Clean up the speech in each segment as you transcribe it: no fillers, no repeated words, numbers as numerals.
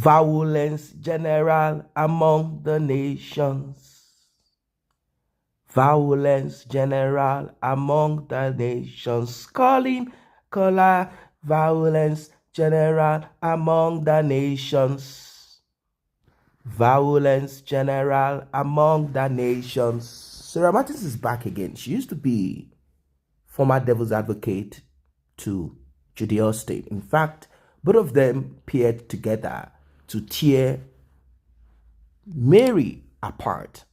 Violence general among the nations. Violence general among the nations. Caller, violence general among the nations. Violence general among the nations. Sarahmartins is back again. She used to be former devil's advocate to Judy. In fact, both of them paired together to tear Mary apart.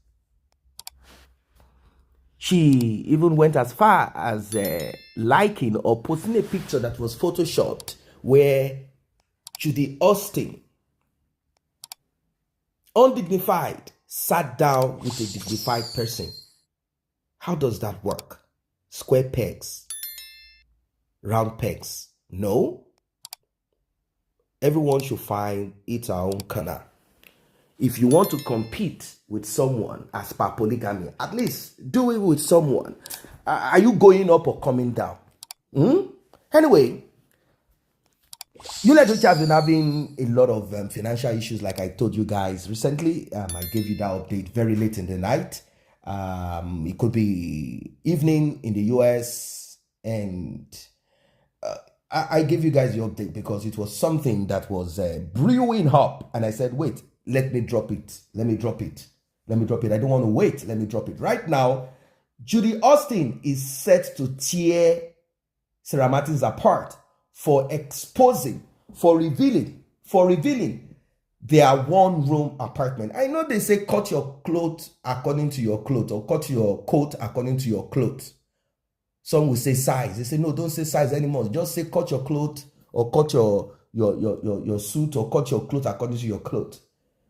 She even went as far as liking or posting a picture that was photoshopped where Judy Austin, undignified, sat down with a dignified person. How does that work? Square pegs, round pegs. No. Everyone should find its own corner. If you want to compete with someone as per polygamy, at least do it with someone. Are you going up or coming down? Anyway, Edochie has been having a lot of financial issues, like I told you guys recently. I gave you that update very late in the night. It could be evening in the US, and I gave you guys the update because it was something that was brewing up, and I said, wait, let me drop it. Let me drop it. I don't want to wait. Let me drop it. Right now, Judy Austin is set to tear Sarahmartins apart for exposing, for revealing their one-room apartment. I know they say cut your clothes according to your clothes, or cut your coat according to your clothes. Some will say size. They say, no, don't say size anymore. Just say cut your clothes, or cut your suit, or cut your clothes according to your clothes.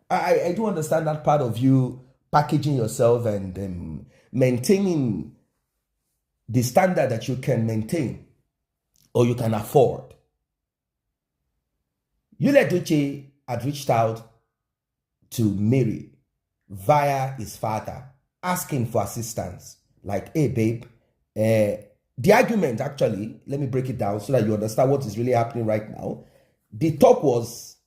I do understand that part of you packaging yourself and maintaining the standard that you can maintain or you can afford. Edochie had reached out to Mary via his father, asking for assistance. Like, hey, babe, the argument, actually, let me break it down so that you understand what is really happening right now. The talk was,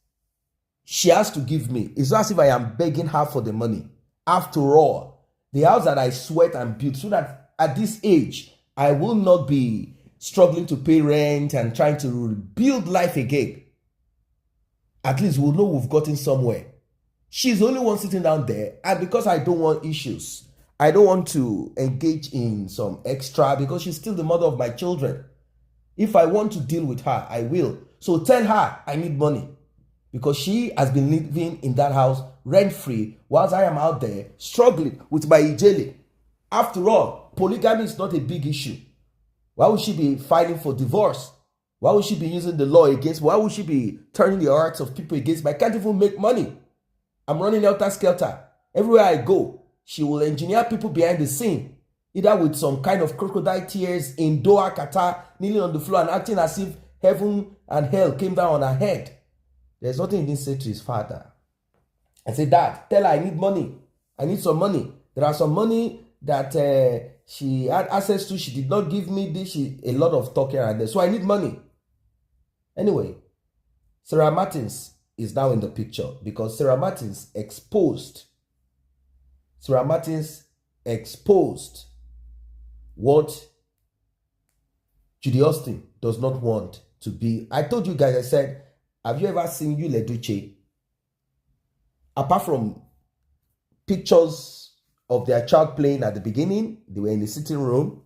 she has to give me. It's not as if I am begging her for the money. After all, the house that I sweat and built, so that at this age, I will not be struggling to pay rent and trying to rebuild life again. At least we'll know we've gotten somewhere. She's the only one sitting down there, and because I don't want issues, I don't want to engage in some extra, because she's still the mother of my children. If I want to deal with her, I will. So tell her I need money, because she has been living in that house rent-free whilst I am out there struggling with my ijele. After all, polygamy is not a big issue. Why would she be fighting for divorce? Why would she be using the law against? Why would she be turning the hearts of people against me? I can't even make money. I'm running helter-skelter. Everywhere I go, she will engineer people behind the scene, either with some kind of crocodile tears in Doha, Qatar, kneeling on the floor and acting as if heaven and hell came down on her head. There's nothing he didn't say to his father. I said, Dad, tell her I need money. I need some money. There are some money that she had access to. She did not give me this. A lot of talk here and there. So I need money. Anyway, Sarahmartins is now in the picture because Sarahmartins exposed what Judy Austin does not want to be. I told you guys, I said, have you ever seen Edochie? Apart from pictures of their child playing at the beginning, they were in the sitting room,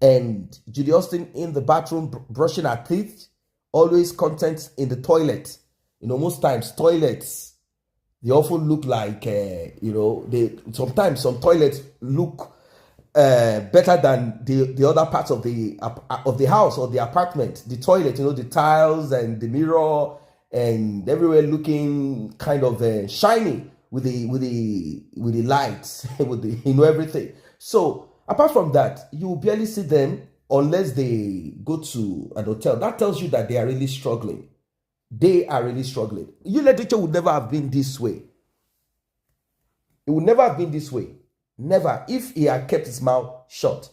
and Judy Austin in the bathroom brushing her teeth, always content in the toilet. Most times toilets, they often look like, sometimes some toilets look better than the other parts of the house or the apartment. The toilet, the tiles and the mirror and everywhere looking kind of shiny with the lights, with the everything. So apart from that, you will barely see them unless they go to an hotel. That tells you that they are really struggling. They are really struggling. Edochie would never have been this way. It would never have been this way. Never, if he had kept his mouth shut.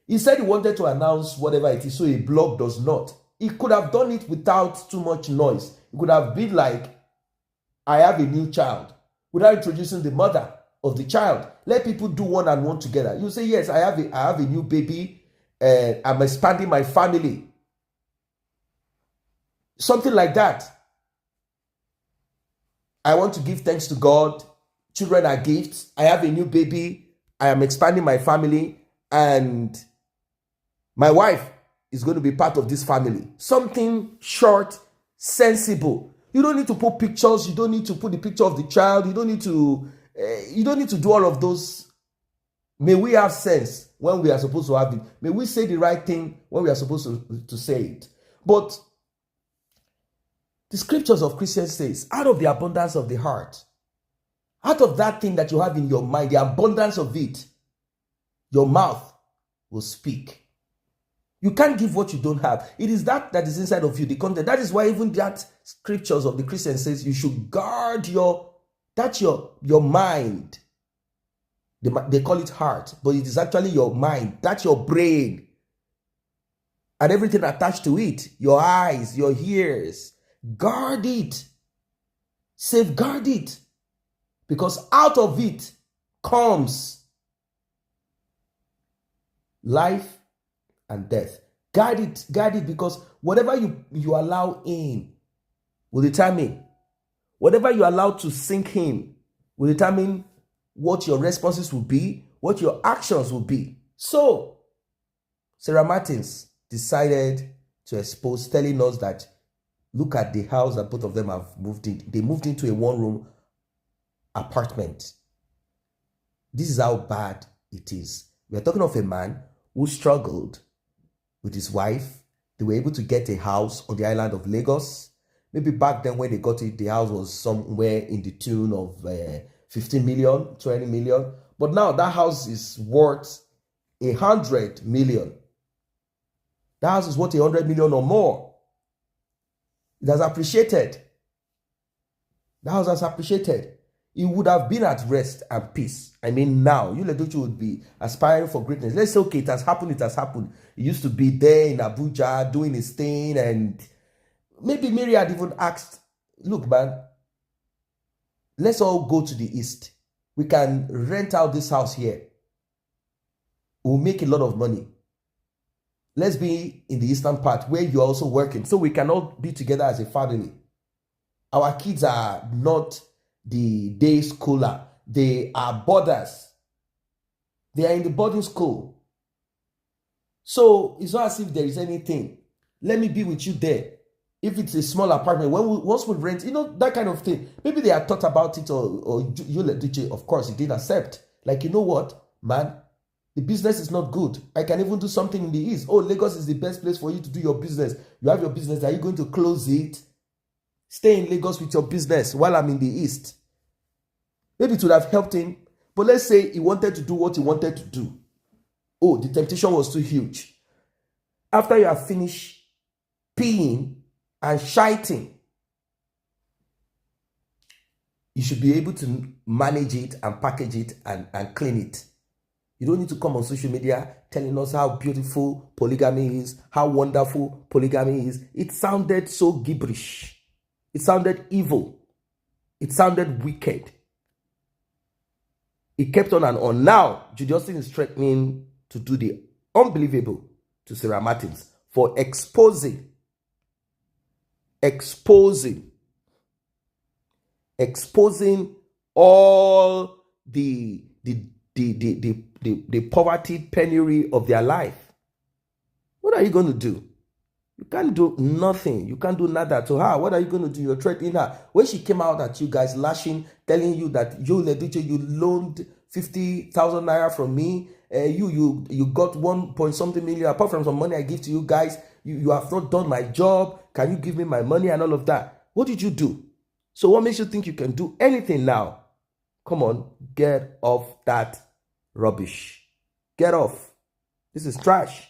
He said he wanted to announce whatever it is, so a blog does not. He could have done it without too much noise. It could have been like I have a new child, without introducing the mother of the child. Let people do one-on-one together. You say, yes, I have a new baby, and I'm expanding my family. Something like that. I want to give thanks to God. Children are gifts. I have a new baby. I am expanding my family, and my wife is going to be part of this family. Something short, sensible. You don't need to put pictures. You don't need to put the picture of the child. You don't need to do all of those. May we have sense when we are supposed to have it. May we say the right thing when we are supposed to say it. But the scriptures of Christians says, out of the abundance of the heart, out of that thing that you have in your mind, the abundance of it, your mouth will speak. You can't give what you don't have. It is that is inside of you, the content. That is why even that scriptures of the Christian says you should guard your mind. They call it heart, but it is actually your mind. That's your brain. And everything attached to it. Your eyes, your ears. Guard it. Safeguard it. Because out of it comes life and death. Guard it because whatever you allow in will determine. Whatever you allow to sink in will determine what your responses will be, what your actions will be. So, Sarahmartins decided to expose, telling us that look at the house that both of them have moved in. They moved into a one-room apartment. This is how bad it is. We are talking of a man who struggled with his wife. They were able to get a house on the island of Lagos. Maybe back then when they got it, the house was somewhere in the tune of 15 million, 20 million. But now that house is worth 100 million. That house is worth 100 million or more. It has appreciated. The house has appreciated. It would have been at rest and peace. I mean, now, you Edochie would be aspiring for greatness. Let's say, okay, it has happened, it has happened. He used to be there in Abuja doing his thing, and maybe Mary had even asked, look, man, let's all go to the east. We can rent out this house here. We'll make a lot of money. Let's be in the eastern part where you're also working, so we can all be together as a family. Our kids are not the day schooler. They are boarders. They are in the boarding school. So it's not as if there is anything. Let me be with you there. If it's a small apartment, once we rent, that kind of thing. Maybe they had thought about it, or you Edochie, of course, he did accept. Like, you know what, man? The business is not good. I can even do something in the east. Oh, Lagos is the best place for you to do your business. You have your business. Are you going to close it? Stay in Lagos with your business while I'm in the east. Maybe it would have helped him. But let's say he wanted to do what he wanted to do. Oh, the temptation was too huge. After you have finished peeing and shiting, you should be able to manage it and package it and clean it. You don't need to come on social media telling us how beautiful polygamy is, how wonderful polygamy is. It sounded so gibberish. It sounded evil. It sounded wicked. It kept on and on. Now, Judy is threatening to do the unbelievable to Sarahmartins for exposing all the poverty penury of their life. What are you going to do? You can't do nothing. You can't do nada to her. What are you going to do? You're threatening her. When she came out at you guys lashing, telling you that you Edochie, you loaned 50,000 naira from me. You got 1 point something million. Apart from some money I give to you guys, you have not done my job. Can you give me my money and all of that? What did you do? So what makes you think you can do anything now? Come on, get off that rubbish. Get off. This is trash.